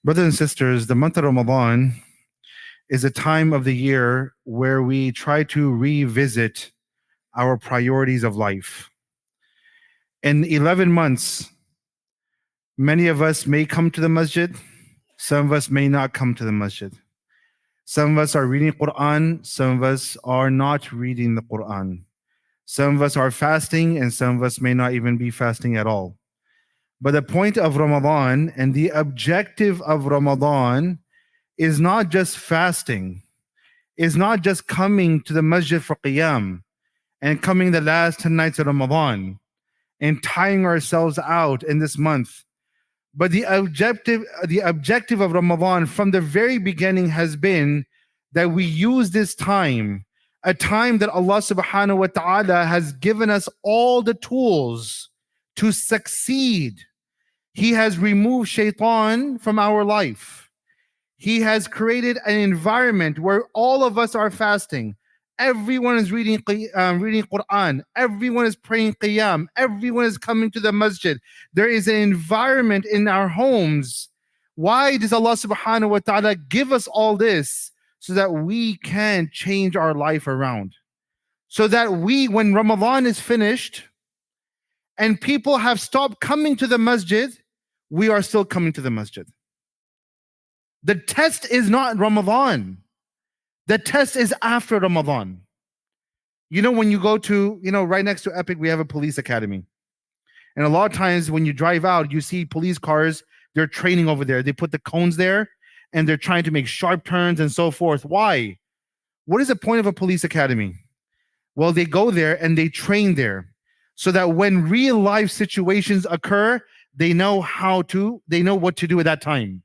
Brothers and sisters, the month of Ramadan is a time of the year where we try to revisit our priorities of life. In 11 months, many of us may come to the masjid, some of us may not come to the masjid. Some of us are reading Quran, some of us are not reading the Quran. Some of us are fasting, and some of us may not even be fasting at all. But the point of Ramadan and the objective of Ramadan is not just fasting, is not just coming to the masjid for qiyam and coming the last 10 nights of Ramadan and tying ourselves out in this month. But the objective of Ramadan from the very beginning has been that we use this time, a time that Allah subhanahu wa ta'ala has given us all the tools to succeed. He has removed shaitan from our life. He has created an environment where all of us are fasting. Everyone is reading Quran. Everyone is praying qiyam. Everyone is coming to the masjid. There is an environment in our homes. Why does Allah subhanahu wa ta'ala give us all this? So that we can change our life around. So that when Ramadan is finished and people have stopped coming to the masjid, we are still coming to the masjid. The test is not Ramadan. The test is after Ramadan. You know, when you go to, right next to Epic, we have a police academy. And a lot of times when you drive out, you see police cars, they're training over there. They put the cones there and they're trying to make sharp turns and so forth. Why? What is the point of a police academy? Well, they go there and they train there so that when real life situations occur, they know what to do at that time.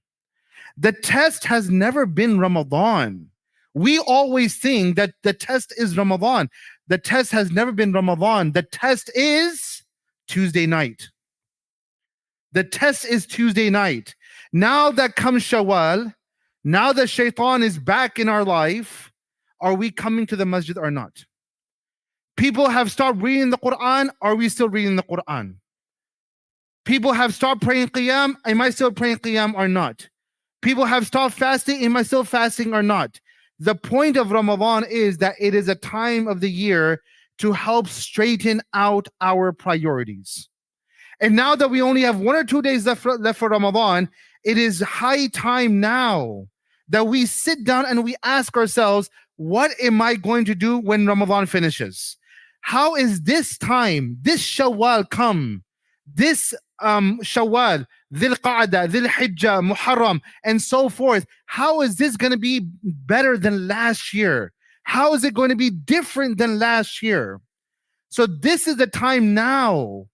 The test has never been Ramadan. We always think that the test is Ramadan. The test has never been Ramadan. The test is Tuesday night. The test is Tuesday night. Now that comes Shawwal, now that shaitan is back in our life, are we coming to the masjid or not? People have stopped reading the Quran. Are we still reading the Quran? People have stopped praying qiyam. Am I still praying qiyam or not? People have stopped fasting. Am I still fasting or not? The point of Ramadan is that it is a time of the year to help straighten out our priorities. And now that we only have 1 or 2 days left for Ramadan, it is high time now that we sit down and we ask ourselves, what am I going to do when Ramadan finishes? How is this time, this Shawwal come? This Shawwal, Dhul Qa'dah, Dhul Hijjah, Muharram, and so forth. How is this going to be better than last year? How is it going to be different than last year? So this is the time now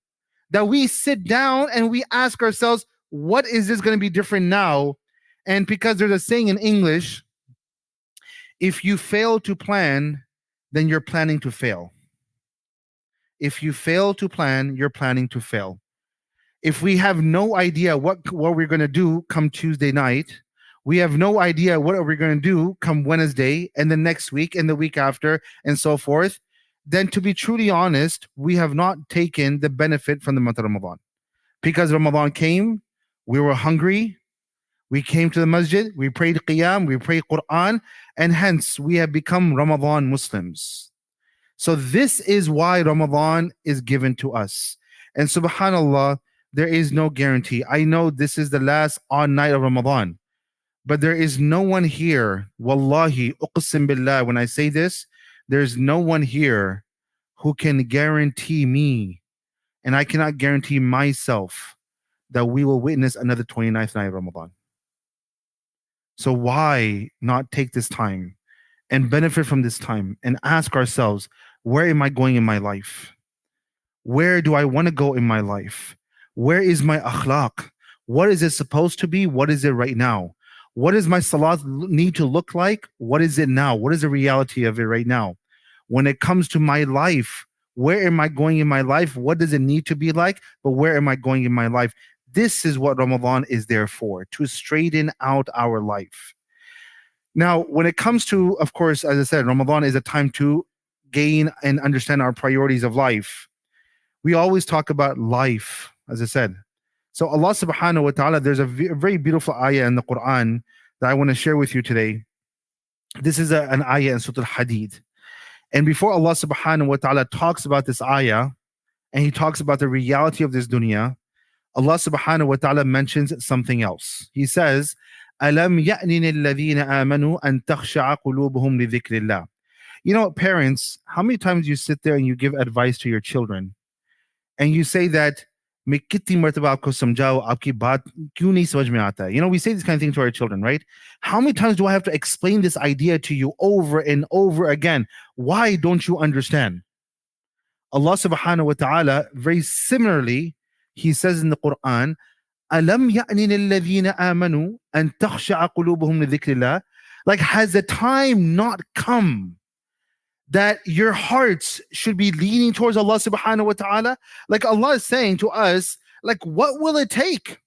that we sit down and we ask ourselves, what is this going to be different now? And because there's a saying in English, if you fail to plan, then you're planning to fail. If you fail to plan, you're planning to fail. If we have no idea what we're going to do come Tuesday night, we have no idea what we're going to do come Wednesday and the next week and the week after and so forth, then to be truly honest, we have not taken the benefit from the month of Ramadan. Because Ramadan came, we were hungry, we came to the masjid, we prayed qiyam, we prayed Quran, and hence we have become Ramadan Muslims. So this is why Ramadan is given to us. And subhanAllah, there is no guarantee. I know this is the last odd night of Ramadan, but there is no one here, wallahi, uqsim billah, when I say this, there's no one here who can guarantee me, and I cannot guarantee myself, that we will witness another 29th night of Ramadan. So why not take this time and benefit from this time and ask ourselves, where am I going in my life? Where do I want to go in my life? Where is my akhlaq? What is it supposed to be? What is it right now? What does my salat need to look like? What is it now? What is the reality of it right now? When it comes to my life, where am I going in my life? What does it need to be like? But where am I going in my life? This is what Ramadan is there for, to straighten out our life. Now, when it comes to, of course, as I said, Ramadan is a time to gain and understand our priorities of life. We always talk about life, as I said. So Allah subhanahu wa ta'ala, there's a very beautiful ayah in the Quran that I want to share with you today. This is an ayah in Surah Al-Hadid. And before Allah subhanahu wa ta'ala talks about this ayah, and he talks about the reality of this dunya, Allah subhanahu wa ta'ala mentions something else. He says, أَلَمْ يَأْنِنِ الَّذِينَ آمَنُوا أَن تَخْشَعَ قُلُوبُهُمْ لِذِكْرِ اللَّهِ. You know, parents, how many times you sit there and you give advice to your children and you say that, मैं कितनी मर्तबा आपको समझाऊं, आपकी बात क्यों नहीं समझ में आता है? You know, we say this kind of thing to our children, right? How many times do I have to explain this idea to you over and over again? Why don't you understand? Allah subhanahu wa ta'ala, very similarly, he says in the Quran, أَلَمْ يَأْنِنِ الَّذِينَ آمَنُوا أَن تَخْشَعَ قُلُوبُهُمْ لِذِكْرِ اللَّهِ. Like, has the time not come that your hearts should be leaning towards Allah subhanahu wa ta'ala? Like, Allah is saying to us, like, what will it take?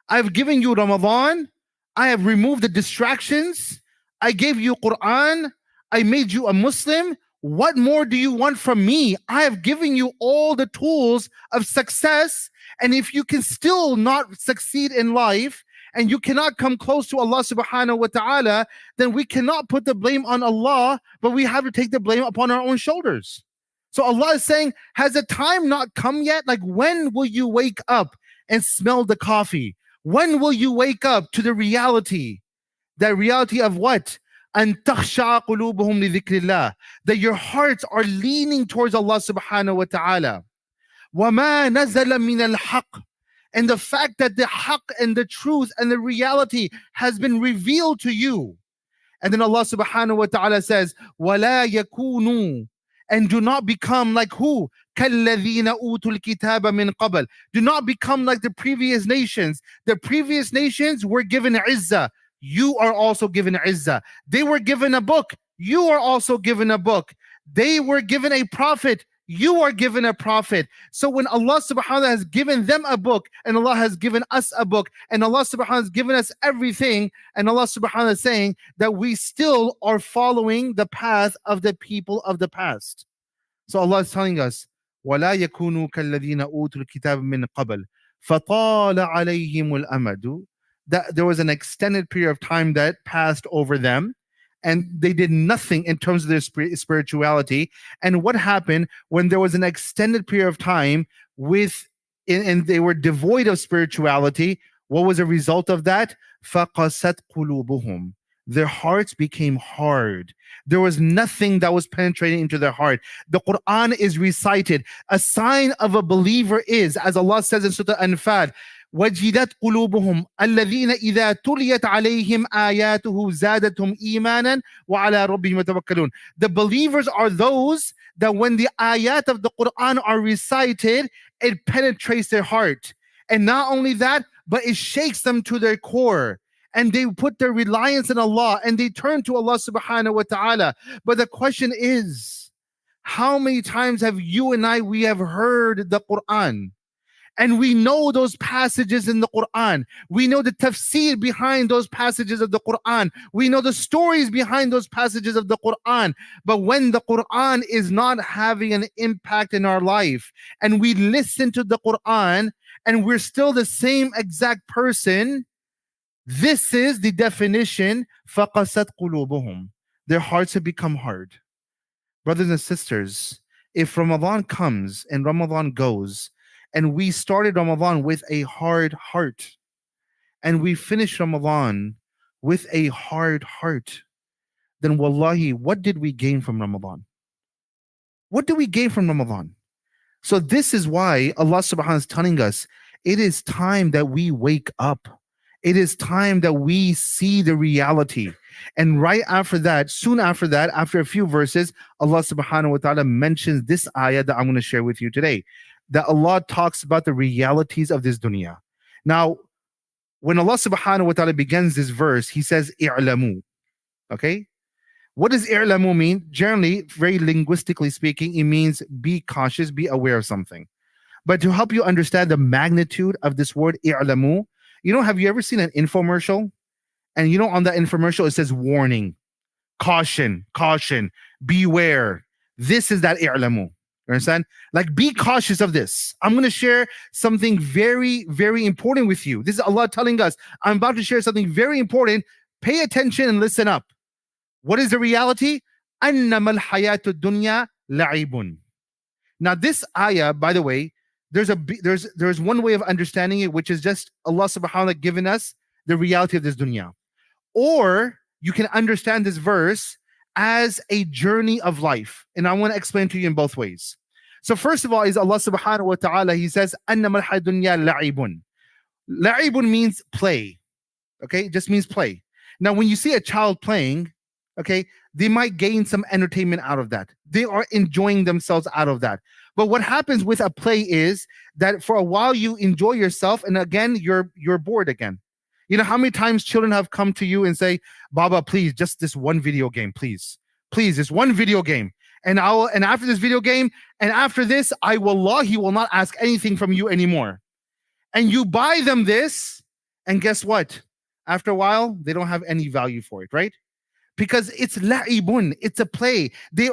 I've given you Ramadan. I have removed the distractions. I gave you Quran. I made you a Muslim. What more do you want from me? I have given you all the tools of success. And if you can still not succeed in life and you cannot come close to Allah subhanahu wa ta'ala, then we cannot put the blame on Allah, but we have to take the blame upon our own shoulders. So Allah is saying, has the time not come yet? Like, when will you wake up and smell the coffee? When will you wake up to the reality? That reality of what? أَن تَخْشَعَ قُلُوبُهُمْ لِذِكْرِ اللَّهِ. That your hearts are leaning towards Allah subhanahu wa ta'ala. وَمَا نَزَلَ مِنَ الْحَقِّ. And the fact that the haqq and the truth and the reality has been revealed to you. And then Allah subhanahu wa ta'ala says, وَلَا يَكُونُوا. And do not become like who? كَالَّذِينَ أُوتُوا الْكِتَابَ مِنْ قَبْلِ. Do not become like the previous nations. The previous nations were given izzah. You are also given izzah. They were given a book. You are also given a book. They were given a prophet. You are given a prophet. So when Allah subhanahu wa ta'ala has given them a book, and Allah has given us a book, and Allah subhanahu wa ta'ala has given us everything, and Allah subhanahu wa ta'ala is saying that we still are following the path of the people of the past. So Allah is telling us, وَلَا يَكُونُوا كَالَّذِينَ أُوتُوا الْكِتَابَ مِنْ قَبْلِ فَطَالَ عَلَيْهِمُ الْأَمَدُ. That there was an extended period of time that passed over them, and they did nothing in terms of their spirituality. And what happened when there was an extended period of time and they were devoid of spirituality? What was a result of that? فَقَسَتْ قُلُوبُهُمْ. Their hearts became hard. There was nothing that was penetrating into their heart. The Quran is recited. A sign of a believer is, as Allah says in Surah Al-Anfal, وَجِدَتْ قُلُوبُهُمْ الَّذِينَ إِذَا تُلِيَتْ عَلَيْهِمْ آيَاتُهُ زَادَتْهُمْ إِيمَانًا وَعَلَى رَبِّهِمْ يَتَوَكَّلُونَ. The believers are those that when the ayat of the Quran are recited, it penetrates their heart. And not only that, but it shakes them to their core. And they put their reliance in Allah and they turn to Allah subhanahu wa ta'ala. But the question is, how many times have you and we have heard the Quran? And we know those passages in the Quran. We know the tafsir behind those passages of the Quran. We know the stories behind those passages of the Quran. But when the Quran is not having an impact in our life, and we listen to the Quran, and we're still the same exact person, this is the definition, فَقَسَتْ قُلُوبُهُمْ. Their hearts have become hard. Brothers and sisters, if Ramadan comes and Ramadan goes, and we started Ramadan with a hard heart, and we finish Ramadan with a hard heart, then wallahi, what did we gain from Ramadan? What do we gain from Ramadan? So this is why Allah subhanahu wa ta'ala is telling us, it is time that we wake up. It is time that we see the reality. And right after that, soon after that, after a few verses, Allah subhanahu wa ta'ala mentions this ayah that I'm going to share with you today. That Allah talks about the realities of this dunya. Now, when Allah subhanahu wa ta'ala begins this verse, He says, i'lamu. Okay? What does i'lamu mean? Generally, very linguistically speaking, it means be cautious, be aware of something. But to help you understand the magnitude of this word i'lamu, have you ever seen an infomercial? And on that infomercial, it says warning, caution, beware. This is that i'lamu, You understand? Like, be cautious of this. I'm going to share something very, very important with you. This is Allah telling us, I'm about to share something very important. Pay attention and listen up. What is the reality? أَنَّمَا الْحَيَاةُ الدُّنْيَا لَعِبٌ. Now, this ayah, by the way, there's one way of understanding it, which is just Allah subhanahu wa ta'ala giving us the reality of this dunya. Or you can understand this verse as a journey of life. And I want to explain to you in both ways. So first of all is Allah subhanahu wa ta'ala, He says, أَنَّمَا الْحَيَاةُ الدُّنْيَا لَعِبٌ. La'ibun means play. Okay, it just means play. Now, when you see a child playing, okay, they might gain some entertainment out of that. They are enjoying themselves out of that. But what happens with a play is that for a while you enjoy yourself, and again you're bored again. You know how many times children have come to you and say, "Baba, please, just this one video game, please, this one video game." And after this video game, and after this, he will not ask anything from you anymore. And you buy them this, and guess what? After a while, they don't have any value for it, right? Because it's la'ibun, it's a play. They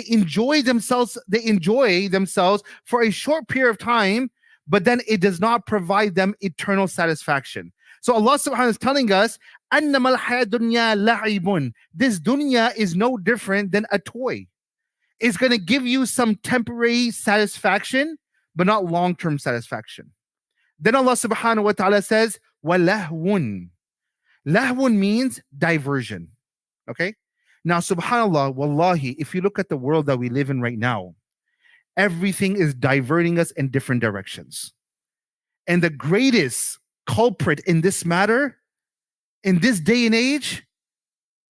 enjoy themselves. They enjoy themselves for a short period of time, but then it does not provide them eternal satisfaction. So Allah subhanahu wa ta'ala is telling us, "Annamal hayat dunya la'ibun." This dunya is no different than a toy. It's going to give you some temporary satisfaction, but not long-term satisfaction. Then Allah subhanahu wa ta'ala says, "Walahwun." Lahwun means diversion. Okay? Now, subhanAllah, wallahi, if you look at the world that we live in right now, everything is diverting us in different directions. And the greatest culprit in this matter, in this day and age,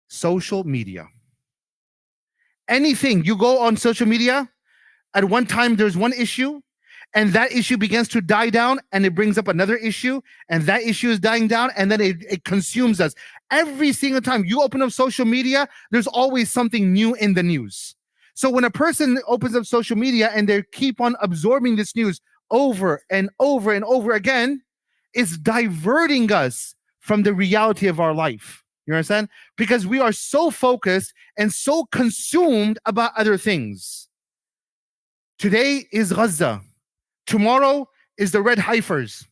social media. Anything, you go on social media, at one time there's one issue, and that issue begins to die down, and it brings up another issue, and that issue is dying down, and then it consumes us. Every single time you open up social media, there's always something new in the news. So when a person opens up social media and they keep on absorbing this news over and over and over again, it's diverting us from the reality of our life. You understand? Because we are so focused and so consumed about other things. Today is Gaza. Tomorrow is the Red Heifers.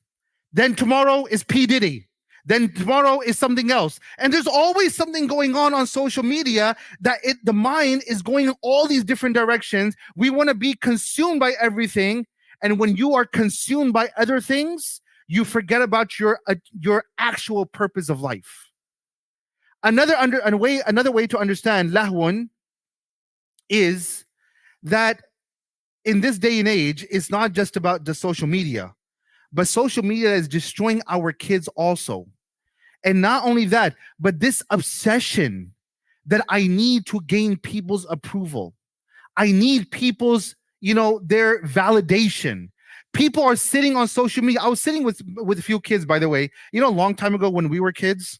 Then tomorrow is P. Diddy. Then tomorrow is something else. And there's always something going on social media that the mind is going in all these different directions. We want to be consumed by everything. And when you are consumed by other things, you forget about your actual purpose of life. Another way to understand lahwun is that in this day and age, it's not just about the social media, but social media is destroying our kids also. And not only that, but this obsession that I need to gain people's approval. I need people's, their validation. People are sitting on social media. I was sitting with a few kids, by the way. A long time ago when we were kids,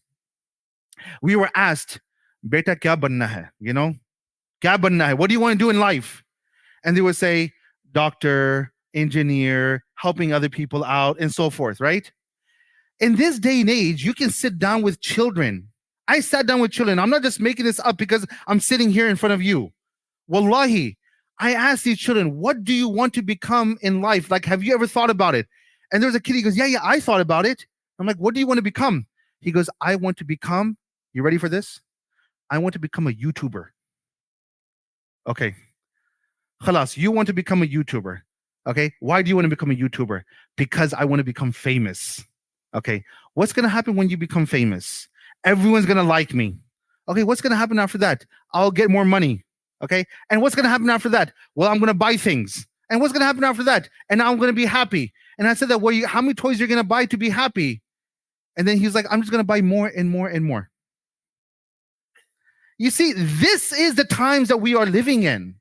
we were asked, "Beta kya banna hai?" Kya banna hai? What do you want to do in life? And they would say, doctor, engineer, helping other people out, and so forth, right? In this day and age, you can sit down with children. I sat down with children. I'm not just making this up because I'm sitting here in front of you. Wallahi, I asked these children, what do you want to become in life? Like, have you ever thought about it? And there's a kid, he goes, yeah, I thought about it. I'm like, what do you want to become? He goes, I want to become, you ready for this? I want to become a YouTuber. Okay. Khalas, you want to become a YouTuber. Okay. Why do you want to become a YouTuber? Because I want to become famous. Okay. What's going to happen when you become famous? Everyone's going to like me. Okay. What's going to happen after that? I'll get more money. Okay. And what's going to happen after that? Well, I'm going to buy things. And what's going to happen after that? And I'm going to be happy. And I said that, well, how many toys are you going to buy to be happy? And then he's like, I'm just going to buy more and more and more. You see, this is the times that we are living in.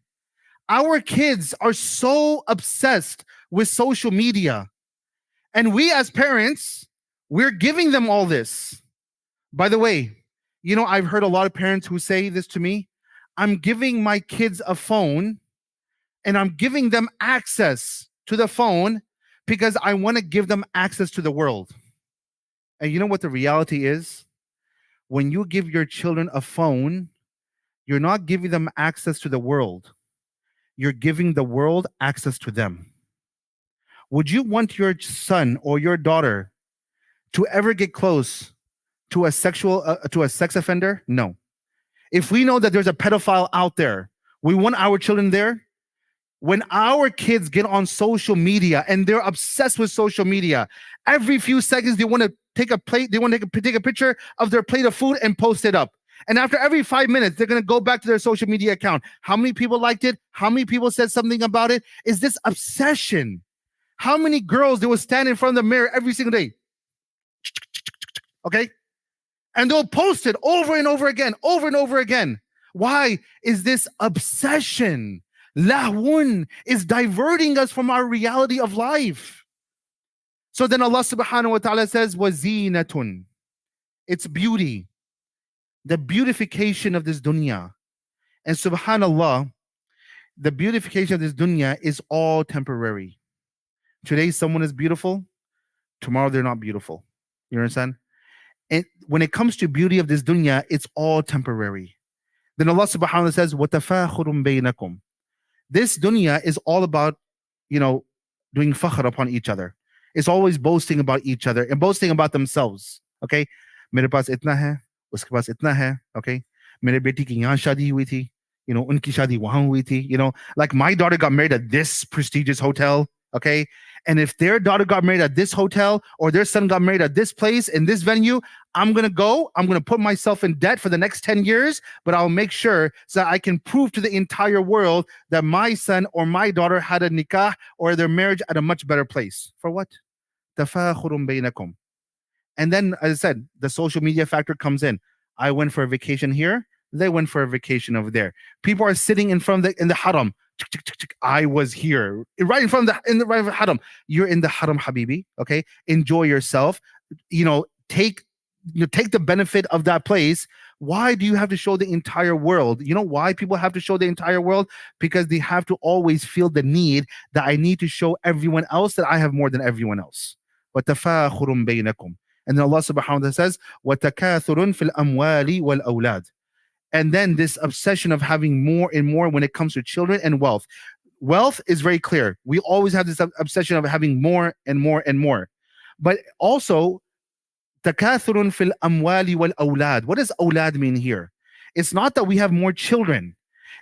Our kids are so obsessed with social media. And we as parents, we're giving them all this. By the way, I've heard a lot of parents who say this to me. I'm giving my kids a phone and I'm giving them access to the phone because I want to give them access to the world. And you know what the reality is? When you give your children a phone, you're not giving them access to the world. you're giving the world access to them. Would you want your son or your daughter to ever get close to a sex offender? No. If we know that there's a pedophile out there, we want our children there. When our kids get on social media and they're obsessed with social media, every few seconds they want to take a plate, they want to take a picture of their plate of food and post it up. And after every 5 minutes, they're going to go back to their social media account. How many people liked it? How many people said something about it? Is this obsession? How many girls they will stand in front of the mirror every single day? Okay? And they'll post it over and over again, over and over again. Why is this obsession? Lahwun is diverting us from our reality of life. So then Allah subhanahu wa ta'ala says, wazinatun. It's beauty, the beautification of this dunya. And subhanallah, the beautification of this dunya is all temporary. Today someone is beautiful, tomorrow they're not beautiful. You understand? And when it comes to beauty of this dunya, it's all temporary. Then Allah subhanahu wa ta'ala says, وَتَفَاخُرٌ بَيْنَكُمْ. This dunya is all about, doing fakhr upon each other. It's always boasting about each other and boasting about themselves. Okay? मेरे पास इतना है, उसके पास इतना है. Okay? मेरे बेटी की यहाँ शादी हुई थी. उनकी शादी वहाँ हुई थी. Like my daughter got married at this prestigious hotel. Okay? And if their daughter got married at this hotel or their son got married at this place in this venue, I'm going to put myself in debt for the next 10 years, but I'll make sure so that I can prove to the entire world that my son or my daughter had a nikah or their marriage at a much better place. For what? Tafakhurun bainakum. And then, as I said, the social media factor comes in. I went for a vacation here. They went for a vacation over there. People are sitting in the haram. I was here, right in front of the haram. You're in the haram, habibi. Okay, enjoy yourself. Take the benefit of that place. Why do you have to show the entire world? You know why people have to show the entire world? Because they have to always feel the need that I need to show everyone else that I have more than everyone else. وَتَفَاخُرٌ بَيْنَكُمْ. And then Allah subhanahu wa ta'ala says, وَتَكَاثُرٌ فِي الْأَمْوَالِ وَالْأَوْلَادِ. And then this obsession of having more and more when it comes to children and wealth. Wealth is very clear. We always have this obsession of having more and more and more. But also, takathurun fil amwali wal awlad. What does awlad mean here? It's not that we have more children.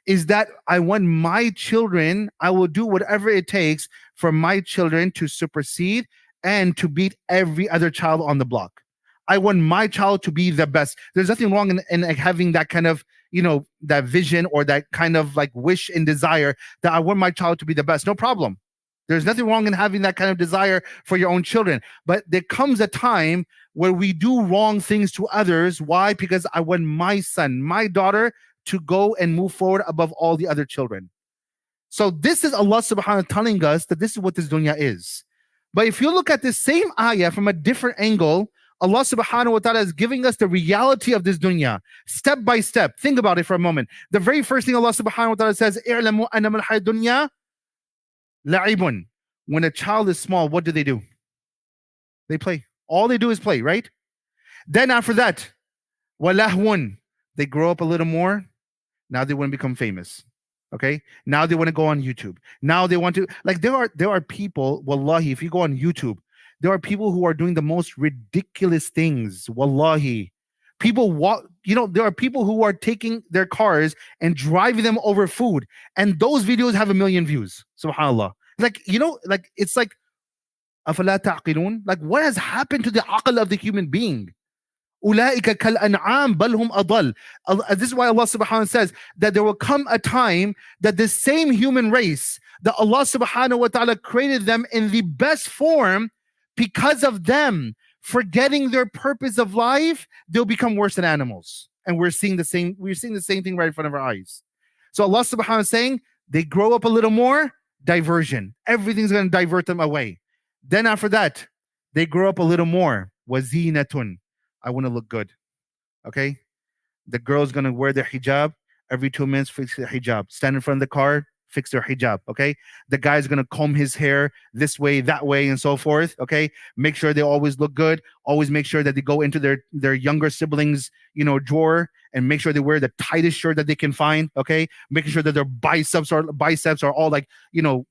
Is that I want my children, I will do whatever it takes for my children to supersede and to beat every other child on the block. I want my child to be the best. There's nothing wrong in having that kind of, that vision or that kind of like wish and desire that I want my child to be the best. No problem. There's nothing wrong in having that kind of desire for your own children. But there comes a time where we do wrong things to others. Why? Because I want my son, my daughter to go and move forward above all the other children. So this is Allah subhanahu wa ta'ala telling us that this is what this dunya is. But if you look at the same ayah from a different angle, Allah subhanahu wa ta'ala is giving us the reality of this dunya, step by step. Think about it for a moment. The very first thing Allah subhanahu wa ta'ala says, "I'lamu annama al-hayat dunya la'ibun." When a child is small, what do? They play. All they do is play, right? Then after that, walahwun. They grow up a little more. Now they want to become famous. Okay? Now they want to go on YouTube. Now they want to, like, there are people, wallahi, if you go on YouTube, there are people who are doing the most ridiculous things. Wallahi. People there are people who are taking their cars and driving them over food. And those videos have 1 million views. Subhanallah. It's like, أَفَلَا تَعْقِلُونَ? Like, what has happened to the aql of the human being? أُولَٰئِكَ كَالْأَنْعَامِ بَلْ هُمْ أَضَلُّ. This is why Allah subhanahu wa ta'ala says that there will come a time that the same human race, that Allah subhanahu wa ta'ala created them in the best form, because of them forgetting their purpose of life, they'll become worse than animals. And we're seeing the same thing right in front of our eyes. So Allah subhanahu wa ta'ala is saying they grow up a little more, diversion. Everything's going to divert them away. Then after that, they grow up a little more. Wazinatun. I want to look good. Okay? The girl's going to wear their hijab. Every 2 minutes, fix the hijab. Stand in front of the car, fix their hijab. Okay, the guy's gonna comb his hair this way, that way, and so forth. Okay, make sure they always look good. Always make sure that they go into their younger siblings, drawer, and make sure they wear the tightest shirt that they can find. Okay, making sure that their biceps are all like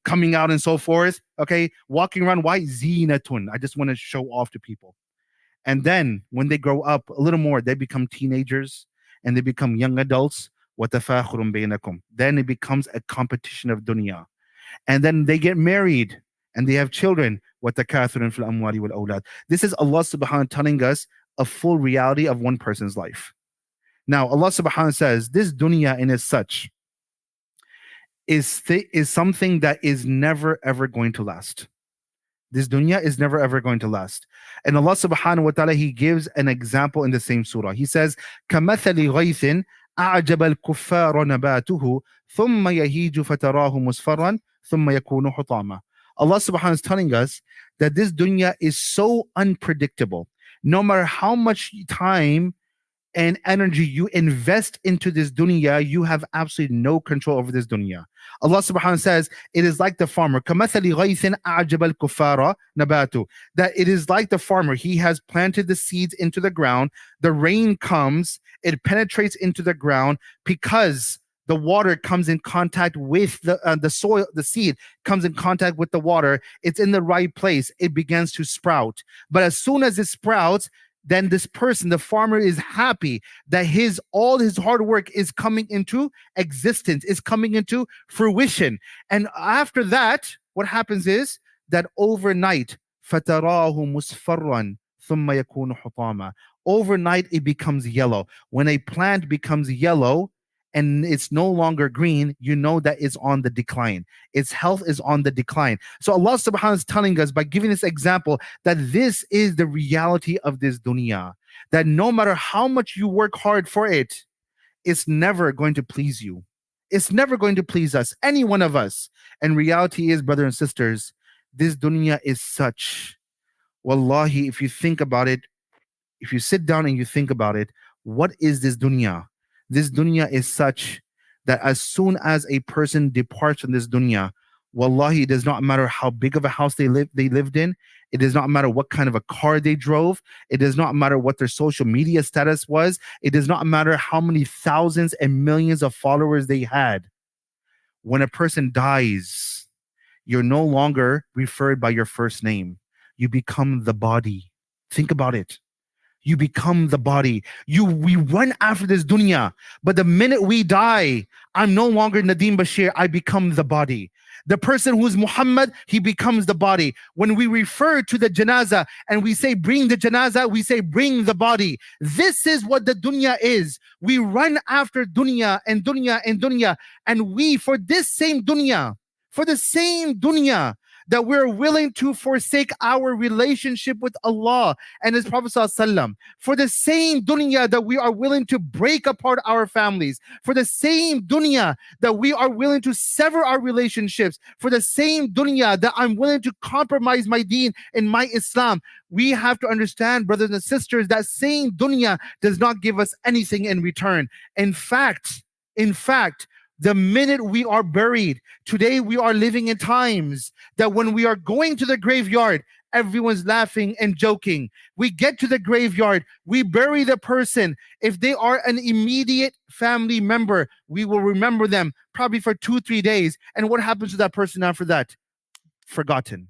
coming out and so forth. Okay, walking around, why zinatun? I just want to show off to people. And then when they grow up a little more, they become teenagers and they become young adults. وَتَفَاخُرٌ بَيْنَكُمْ. Then it becomes a competition of dunya. And then they get married and they have children. وَتَكَاثُرٌ فِي الْأَمْوَالِ وَالْأَوْلَادِ. This is Allah subhanahu wa ta'ala telling us a full reality of one person's life. Now, Allah subhanahu wa ta'ala says this dunya in as such is something that is never ever going to last. This dunya is never ever going to last. And Allah subhanahu wa ta'ala, He gives an example in the same surah. He says, كَمَثَلِ غَيْثٍ أَعْجَبَ الْكُفَّارَ نَبَاتُهُ ثُمَّ يَهِيجُ فَتَرَاهُ مُصْفَرًّا ثُمَّ يَكُونُ حُطَامًا. Allah subhanahu wa ta'ala is telling us that this dunya is so unpredictable. No matter how much time and energy you invest into this dunya, you have absolutely no control over this dunya. Allah subhanahu wa ta'ala says, it is like the farmer. كَمَثَلِ غَيْثٍ أَعْجَبَ الْكُفَّارَ نَبَاتُ. That it is like the farmer. He has planted the seeds into the ground. The rain comes. It penetrates into the ground because the water comes in contact with the soil. The seed comes in contact with the water. It's in the right place. It begins to sprout. But as soon as it sprouts, then this person, the farmer, is happy that all his hard work is coming into existence, is coming into fruition. And after that, what happens is that overnight, فَتَرَاهُ مُصْفَرًّا ثُمَّ يَكُونُ حُطَامًا. Overnight, it becomes yellow. When a plant becomes yellow and it's no longer green, you know that it's on the decline. Its health is on the decline. So Allah subhanahu wa ta'ala is telling us by giving this example that this is the reality of this dunya. That no matter how much you work hard for it, it's never going to please you. It's never going to please us, any one of us. And reality is, brothers and sisters, this dunya is such. Wallahi, if you think about it, if you sit down and you think about it, what is this dunya? This dunya is such that as soon as a person departs from this dunya, wallahi, it does not matter how big of a house they lived in. It does not matter what kind of a car they drove. It does not matter what their social media status was. It does not matter how many thousands and millions of followers they had. When a person dies, you're no longer referred by your first name. You become the body. Think about it. You become the body. We run after this dunya, but the minute we die, I'm no longer Nadim Bashir. I become the body. The person who's Muhammad, he becomes the body. When we refer to the janazah and we say bring the janazah, we say bring the body. This is what the dunya is. We run after dunya and dunya and dunya, and we, for this same dunya, for the same dunya, that we're willing to forsake our relationship with Allah and His Prophet ﷺ, for the same dunya that we are willing to break apart our families, for the same dunya that we are willing to sever our relationships, for the same dunya that I'm willing to compromise my deen and my Islam. We have to understand, brothers and sisters, that same dunya does not give us anything in return. In fact, the minute we are buried, today we are living in times that when we are going to the graveyard, everyone's laughing and joking. We get to the graveyard, we bury the person. If they are an immediate family member, we will remember them probably for 2-3 days. And what happens to that person after that? Forgotten.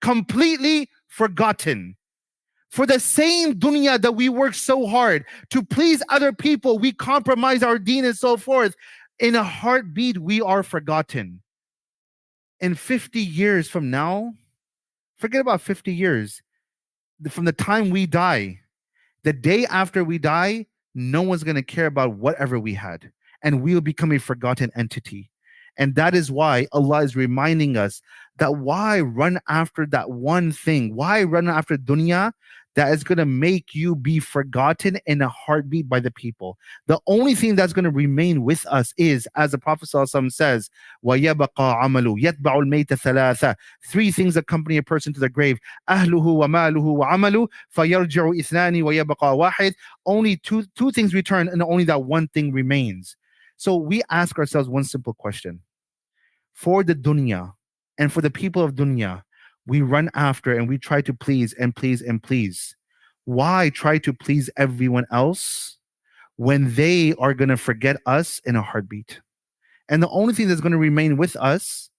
Completely forgotten. For the same dunya that we work so hard to please other people, we compromise our deen and so forth. In a heartbeat, we are forgotten. In 50 years from now, forget about 50 years. From the time we die, the day after we die, no one's going to care about whatever we had. And we will become a forgotten entity. And that is why Allah is reminding us that why run after that one thing? Why run after dunya that is going to make you be forgotten in a heartbeat by the people? The only thing that's going to remain with us is, as the Prophet ﷺ says, وَيَبَقَى عَمَلُ يَتْبَعُ الْمَيْتَ ثَلَاثَ. 3 things accompany a person to the grave. أَهْلُهُ وَمَالُهُ وَعَمَلُهُ فَيَرْجِعُ إِثْنَانِ وَيَبَقَى وَاحِدٌ. Only two things return and only that one thing remains. So we ask ourselves one simple question. for the dunya and for the people of dunya, we run after and we try to please and please and please. Why try to please everyone else when they are going to forget us in a heartbeat? And the only thing that's going to remain with us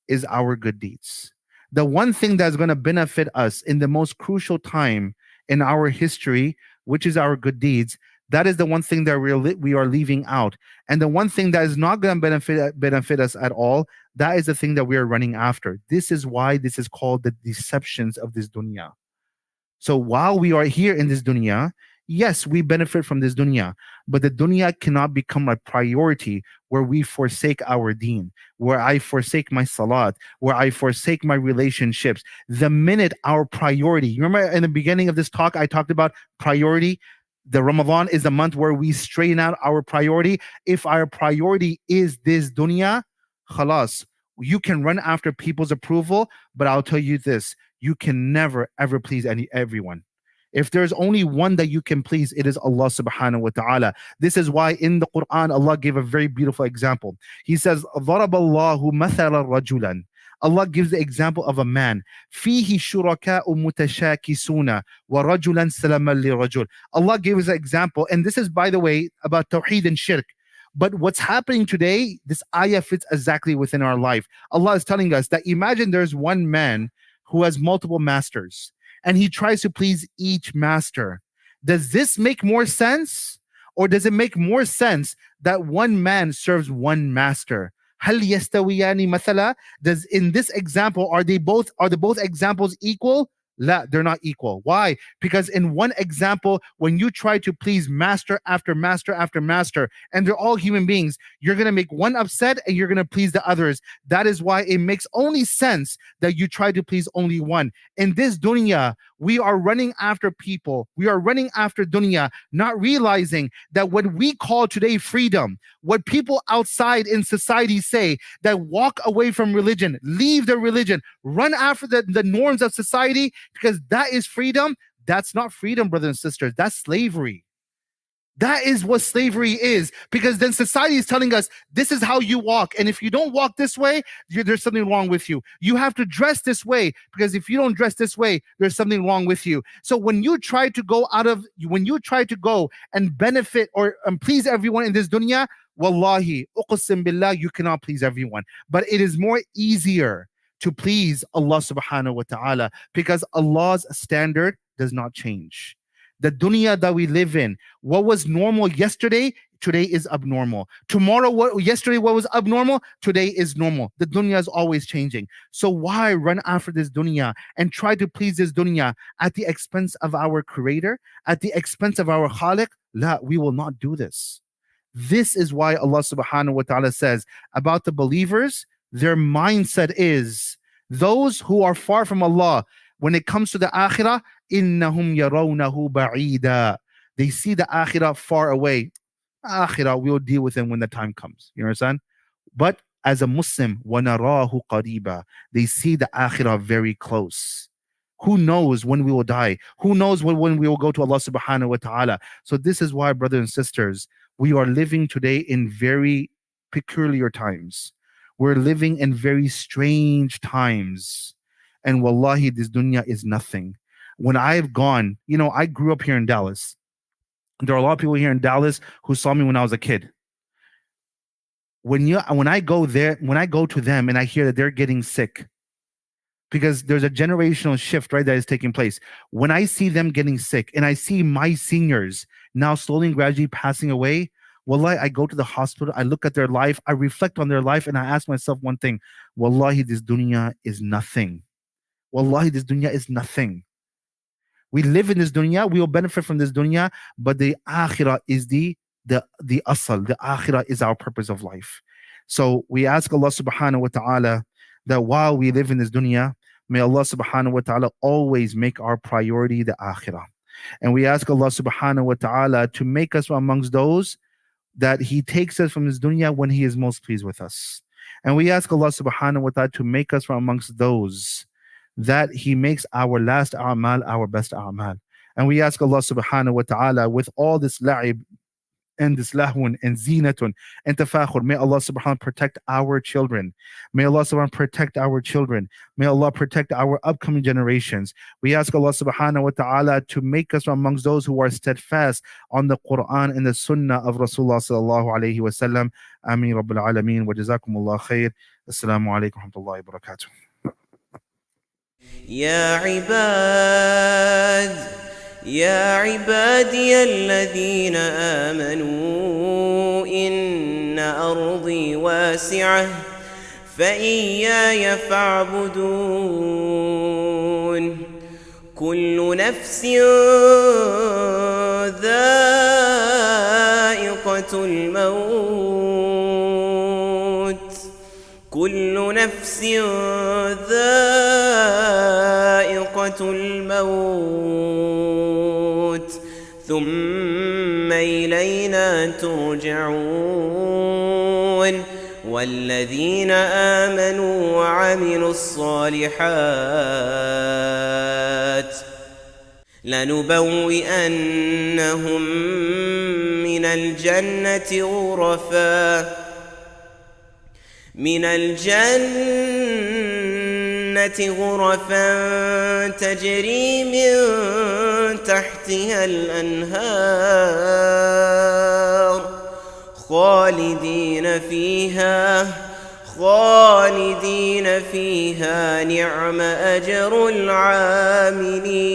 is our good deeds. The one thing that's going to benefit us in the most crucial time in our history, which is our good deeds, that is the one thing that we are leaving out. And the one thing that is not going to benefit us at all, that is the thing that we are running after. This is why this is called the deceptions of this dunya. So while we are here in this dunya, yes, we benefit from this dunya, but the dunya cannot become a priority where we forsake our deen, where I forsake my salat, where I forsake my relationships. The minute our priority, you remember in the beginning of this talk, I talked about priority. The Ramadan is the month where we straighten out our priority. If our priority is this dunya, khalas, you can run after people's approval, but I'll tell you this, you can never ever please everyone. If there's only one that you can please, it is Allah subhanahu wa ta'ala. This is why in the Quran, Allah gave a very beautiful example. He says, ضَرَبَ اللَّهُ مَثَلًا رَجُلًا. Allah gives the example of a man. فِيهِ شُرَكَاءُ مُتَشَاكِسُونَ وَرَجُلًا سَلَمًا لِرَجُلٍ. Allah gave us an example. And this is, by the way, about tawheed and shirk. But what's happening today, this ayah fits exactly within our life. Allah is telling us that imagine there's one man who has multiple masters and he tries to please each master. Does this make more sense? Or does it make more sense that one man serves one master? هل يستويان مثلا? Does in this example are the both examples equal? La, they're not equal. Why? Because in one example, when you try to please master after master after master, and they're all human beings, you're going to make one upset and you're going to please the others. That is why it makes only sense that you try to please only one. In this dunya, we are running after people. We are running after dunya, not realizing that what we call today freedom, what people outside in society say, that walk away from religion, leave their religion, run after the norms of society, because that is freedom. That's not freedom, brothers and sisters. That's slavery. That is what slavery is, because then society is telling us this is how you walk. And if you don't walk this way, there's something wrong with you. You have to dress this way, because if you don't dress this way, there's something wrong with you. So when you try to go and benefit or please everyone in this dunya, wallahi, uqsim billah, you cannot please everyone. But it is more easier to please Allah subhanahu wa ta'ala, because Allah's standard does not change. The dunya that we live in, what was normal yesterday, today is abnormal. Yesterday what was abnormal, today is normal. The dunya is always changing. So why run after this dunya and try to please this dunya at the expense of our creator, at the expense of our khaliq? La, we will not do this. This is why Allah subhanahu wa ta'ala says about the believers, their mindset is those who are far from Allah. When it comes to the akhirah, innahum yarawnahu ba'ida. They see the akhirah far away. Akhirah, we'll deal with them when the time comes. You understand? But as a Muslim, وَنَرَاهُ قَرِيبًا, they see the akhirah very close. Who knows when we will die? Who knows when we will go to Allah subhanahu wa ta'ala? So this is why, brothers and sisters, we are living today in very peculiar times. We're living in very strange times. And wallahi, this dunya is nothing. When I've gone, I grew up here in Dallas. There are a lot of people here in Dallas who saw me when I was a kid. When I go to them and I hear that they're getting sick, because there's a generational shift, right, that is taking place. When I see them getting sick and I see my seniors now slowly and gradually passing away, wallahi, I go to the hospital, I look at their life, I reflect on their life, and I ask myself one thing, wallahi, this dunya is nothing. Wallahi, this dunya is nothing. We live in this dunya, we will benefit from this dunya, but the akhirah is the asal. The akhirah is our purpose of life. So we ask Allah subhanahu wa ta'ala that while we live in this dunya, may Allah subhanahu wa ta'ala always make our priority the akhirah. And we ask Allah subhanahu wa ta'ala to make us amongst those that He takes us from this dunya when He is most pleased with us. And we ask Allah subhanahu wa ta'ala to make us from amongst those that He makes our last a'mal our best a'mal. And we ask Allah subhanahu wa ta'ala, with all this la'ib end this lahwun and zinatun and tafakhur. May Allah subhanahu wa ta'ala protect our children. May Allah subhanahu wa ta'ala protect our children. May Allah protect our upcoming generations. We ask Allah subhanahu wa ta'ala to make us amongst those who are steadfast on the Quran and the Sunnah of Rasulullah sallallahu alayhi wa sallam. Ameen Rabbil Alameen wa jazakumullah khair. Assalamu alaikum wa rahmatullahi wa barakatuh. يا عبادي الذين آمنوا إن أرضي واسعة فإياي فاعبدون كل نفس ذائقة الموت كل نفس ذائقة الموت ثم إلينا ترجعون والذين آمنوا وعملوا الصالحات لنبوئنهم من الجنة غرفا تجري من تحتها الأنهار خالدين فيها نعم أجر العاملين